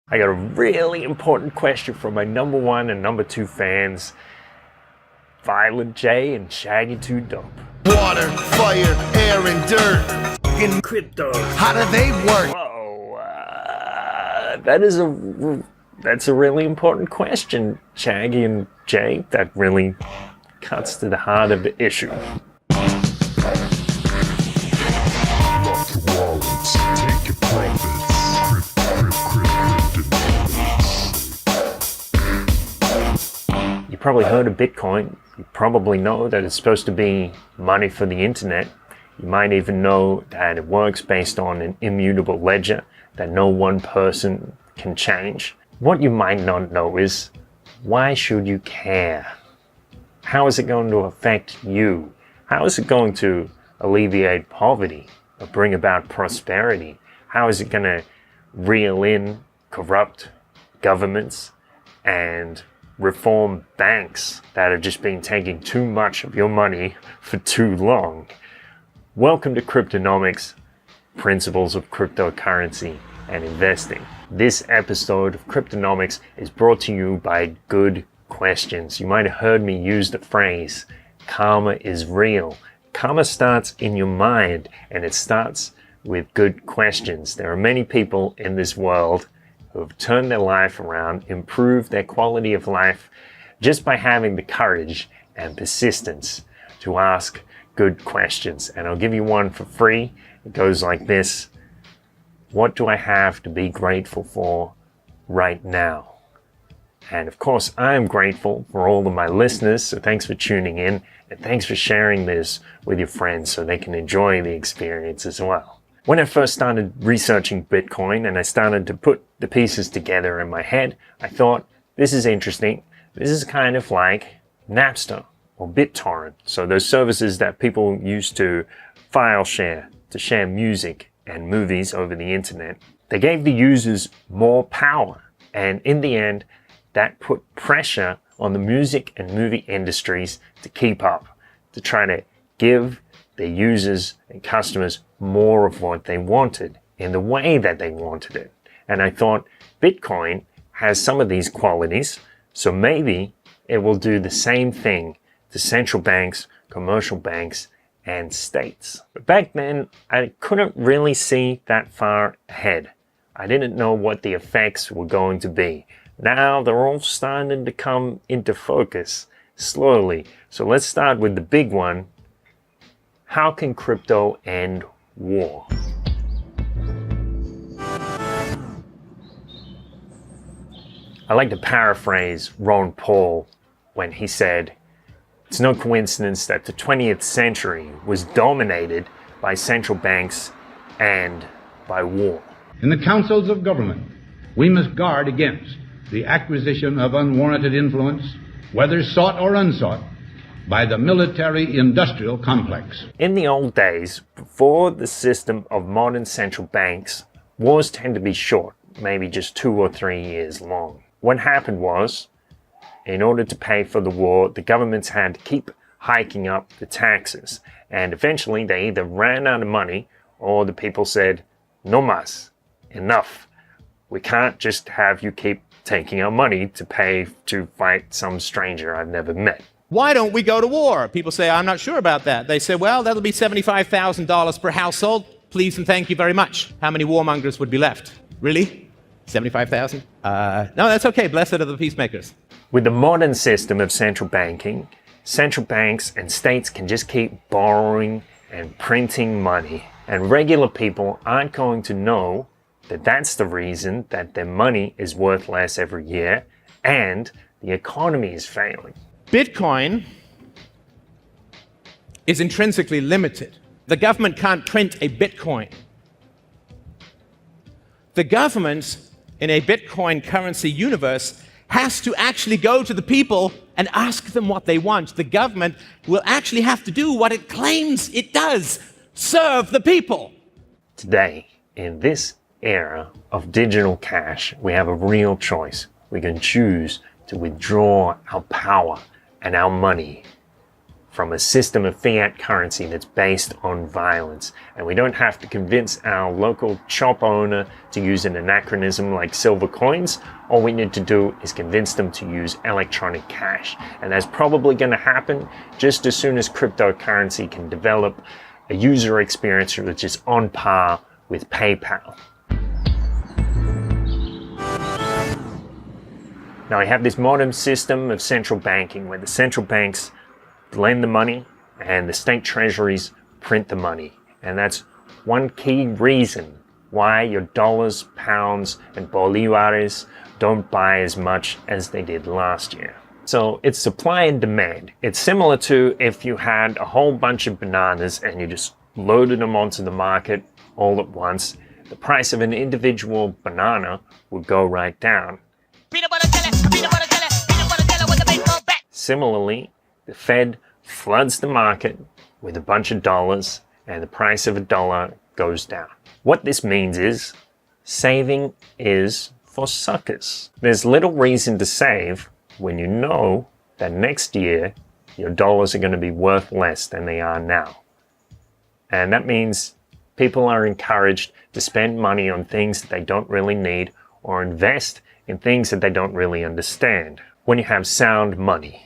I got a really important question from my number 1 and number 2 fans, Violent J and Shaggy 2 Dope. Water, fire, air, and dirt. In crypto. How do they work? Whoa, that's a really important question, Shaggy and Jay. That really cuts to the heart of the issue. Lock your wallets, take your profits. You probably heard of Bitcoin. You probably know that it's supposed to be money for the internet. You might even know that it works based on an immutable ledger that no one person can change. What you might not know is, why should you care? How is it going to affect you? How is it going to alleviate poverty or bring about prosperity? How is it going to reel in corrupt governments and reform banks that have just been taking too much of your money for too long? Welcome to Cryptonomics, Principles of Cryptocurrency and Investing. This episode of Cryptonomics is brought to you by Good Questions. You might have heard me use the phrase, karma is real. Karma starts in your mind, and it starts with good questions. There are many people in this world who have turned their life around, improved their quality of life just by having the courage and persistence to ask good questions. And I'll give you one for free. It goes like this. What do I have to be grateful for right now? And of course, I'm grateful for all of my listeners, so thanks for tuning in, and thanks for sharing this with your friends so they can enjoy the experience as well. When I first started researching Bitcoin and I started to put the pieces together in my head, I thought, this is interesting. This is kind of like Napster or BitTorrent. So those services that people use to file share, to share music and movies over the internet. They gave the users more power. And in the end, that put pressure on the music and movie industries to keep up, to try to give their users and customers more of what they wanted in the way that they wanted it. And I thought Bitcoin has some of these qualities, so maybe it will do the same thing to central banks, commercial banks, and states. But back then, I couldn't really see that far ahead. I didn't know what the effects were going to be. Now they're all starting to come into focus slowly. So let's start with the big one. How can crypto end war? I like to paraphrase Ron Paul when he said, it's no coincidence that the 20th century was dominated by central banks and by war. In the councils of government, we must guard against the acquisition of unwarranted influence, whether sought or unsought, by the military-industrial complex. In the old days, before the system of modern central banks, wars tend to be short, maybe just 2 or 3 years long. What happened was, in order to pay for the war, the governments had to keep hiking up the taxes. And eventually they either ran out of money or the people said, no mas, enough. We can't just have you keep taking our money to pay to fight some stranger I've never met. Why don't we go to war? People say, I'm not sure about that. They say, well, that'll be $75,000 per household. Please and thank you very much. How many warmongers would be left? Really? 75,000? No, that's okay. Blessed are the peacemakers. With the modern system of central banking, central banks and states can just keep borrowing and printing money. And regular people aren't going to know that that's the reason that their money is worth less every year and the economy is failing. Bitcoin is intrinsically limited. The government can't print a Bitcoin. The government in a Bitcoin currency universe has to actually go to the people and ask them what they want. The government will actually have to do what it claims it does, serve the people. Today, in this era of digital cash, we have a real choice. We can choose to withdraw our power and our money from a system of fiat currency that's based on violence. And we don't have to convince our local shop owner to use an anachronism like silver coins. All we need to do is convince them to use electronic cash. And that's probably going to happen just as soon as cryptocurrency can develop a user experience which is on par with PayPal. Now we have this modern system of central banking where the central banks lend the money and the state treasuries print the money. And that's one key reason why your dollars, pounds, and bolivares don't buy as much as they did last year. So it's supply and demand. It's similar to if you had a whole bunch of bananas and you just loaded them onto the market all at once. The price of an individual banana would go right down. Similarly, the Fed floods the market with a bunch of dollars and the price of a dollar goes down. What this means is saving is for suckers. There's little reason to save when you know that next year your dollars are going to be worth less than they are now. And that means people are encouraged to spend money on things that they don't really need or invest in things that they don't really understand. When you have sound money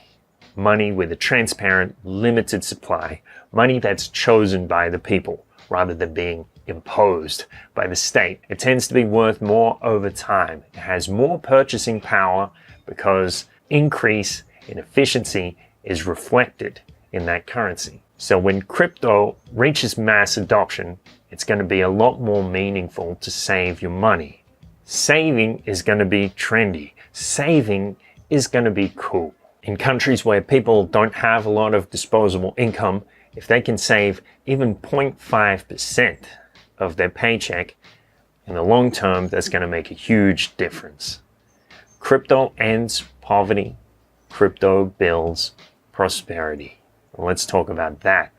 with a transparent, limited supply, money that's chosen by the people rather than being imposed by the state, it tends to be worth more over time. It has more purchasing power because increase in efficiency is reflected in that currency. So when crypto reaches mass adoption, it's going to be a lot more meaningful to save your money. Saving is going to be trendy. Saving is going to be cool. In countries where people don't have a lot of disposable income, if they can save even 0.5% of their paycheck, in the long term, that's going to make a huge difference. Crypto ends poverty. Crypto builds prosperity. Let's talk about that.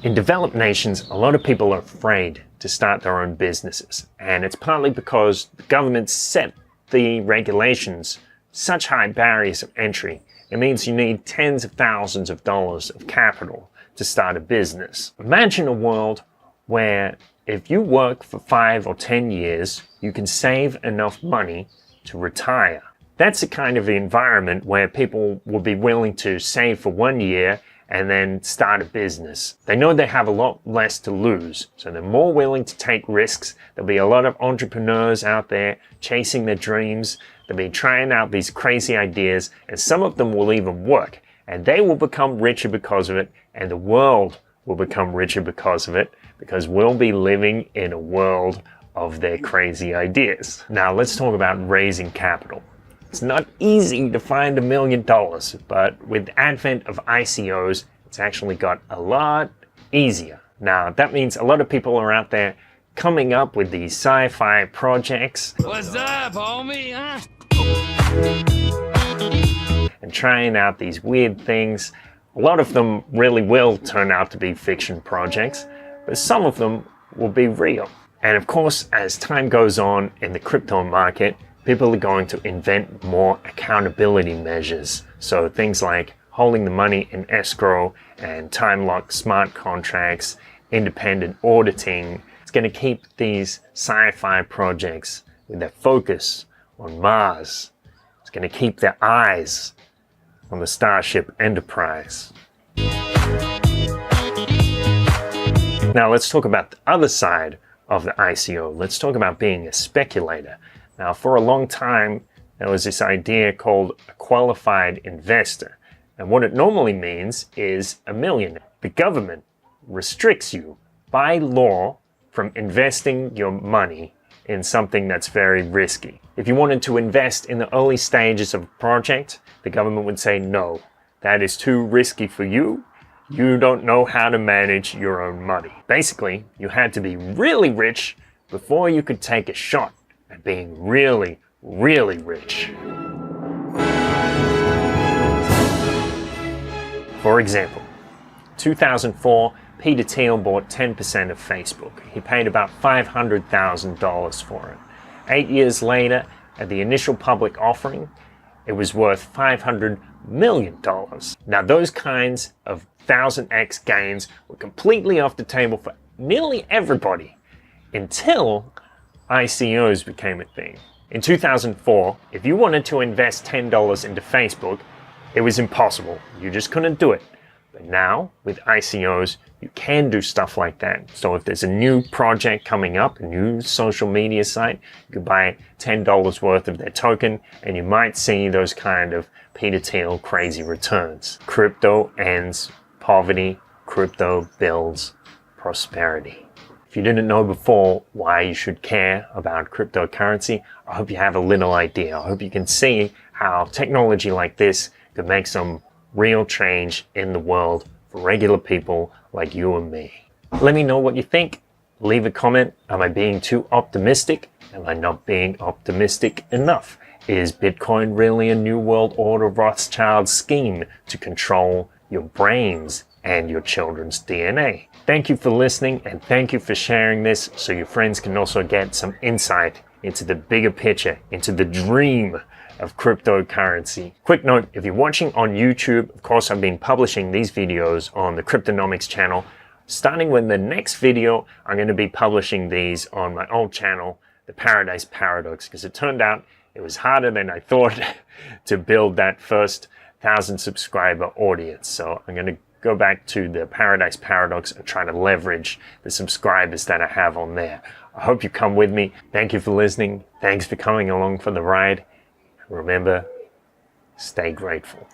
In developed nations, a lot of people are afraid to start their own businesses. And it's partly because the government set the regulations such high barriers of entry. It means you need tens of thousands of dollars of capital to start a business. Imagine a world where if you work for 5 or 10 years, you can save enough money to retire. That's the kind of environment where people will be willing to save for 1 year and then start a business. They know they have a lot less to lose, so they're more willing to take risks. There'll be a lot of entrepreneurs out there chasing their dreams. They'll be trying out these crazy ideas, and some of them will even work, and they will become richer because of it, and the world will become richer because of it, because we'll be living in a world of their crazy ideas. Now let's talk about raising capital. It's not easy to find $1 million, but with the advent of ICOs, it's actually got a lot easier. Now, that means a lot of people are out there coming up with these sci-fi projects. What's up, homie? Huh? And trying out these weird things. A lot of them really will turn out to be fiction projects, but some of them will be real. And of course, as time goes on in the crypto market, people are going to invent more accountability measures. So things like holding the money in escrow and time-locked smart contracts, independent auditing. It's going to keep these sci-fi projects with their focus on Mars. It's going to keep their eyes on the Starship Enterprise. Now let's talk about the other side of the ICO. Let's talk about being a speculator. Now, for a long time, there was this idea called a qualified investor. And what it normally means is a millionaire. The government restricts you by law from investing your money in something that's very risky. If you wanted to invest in the early stages of a project, the government would say, no, that is too risky for you. You don't know how to manage your own money. Basically, you had to be really rich before you could take a shot at being really, really rich. For example, 2004, Peter Thiel bought 10% of Facebook. He paid about $500,000 for it. 8 years later, at the initial public offering, it was worth $500 million. Now, those kinds of 1000x gains were completely off the table for nearly everybody until ICOs became a thing. In 2004, if you wanted to invest $10 into Facebook, it was impossible. You just couldn't do it. But now, with ICOs, you can do stuff like that. So if there's a new project coming up, a new social media site, you could buy $10 worth of their token, and you might see those kind of Peter Thiel crazy returns. Crypto ends poverty, crypto builds prosperity. If you didn't know before why you should care about cryptocurrency, I hope you have a little idea. I hope you can see how technology like this could make some real change in the world for regular people like you and me. Let me know what you think. Leave a comment. Am I being too optimistic? Am I not being optimistic enough? Is Bitcoin really a New World Order Rothschild scheme to control your brains and your children's DNA? Thank you for listening, and thank you for sharing this so your friends can also get some insight into the bigger picture, into the dream of cryptocurrency. Quick note, if you're watching on YouTube, of course I've been publishing these videos on the Cryptonomics channel. Starting with the next video, I'm going to be publishing these on my old channel, The Paradise Paradox, because it turned out it was harder than I thought to build that first 1,000 subscriber audience. So I'm going to go back to the Paradise Paradox and try to leverage the subscribers that I have on there. I hope you come with me. Thank you for listening. Thanks for coming along for the ride. Remember, stay grateful.